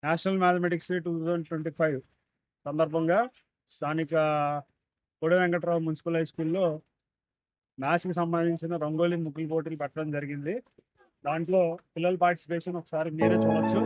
National mathematics 2025 సందర్భంగా స్థానిక కొడి వెంకట్రావు మున్సిపల్ హై స్కూల్లో మ్యాథ్స్కి సంబంధించిన రంగోలీ ముగ్గులు పోటీలు పెట్టడం జరిగింది. దాంట్లో పిల్లల పార్టిసిపేషన్ ఒకసారి మీరే చూడొచ్చు.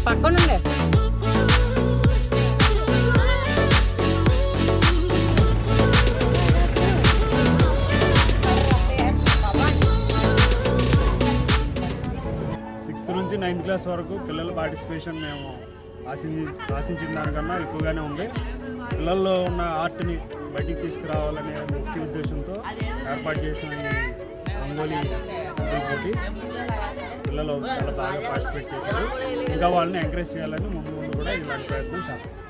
పక్కనుండే సిక్స్త్ నుంచి 9th క్లాస్ వరకు పిల్లల పార్టిసిపేషన్ మేము ఆశించిన దానికన్నా ఎక్కువగానే ఉంది. పిల్లల్లో ఉన్న ఆర్ట్ని బయటికి తీసుకురావాలనే ముఖ్య ఉద్దేశంతో ఏర్పాటు చేసిన ఈ రంగోలీ పోటీ పిల్లలు చాలా బాగా పార్టిసిపేట్ చేశారు. ఇంకా వాళ్ళని ఎంకరేజ్ చేయాలని ముందు కూడా ఇలాంటి ప్రయత్నం చేస్తాం.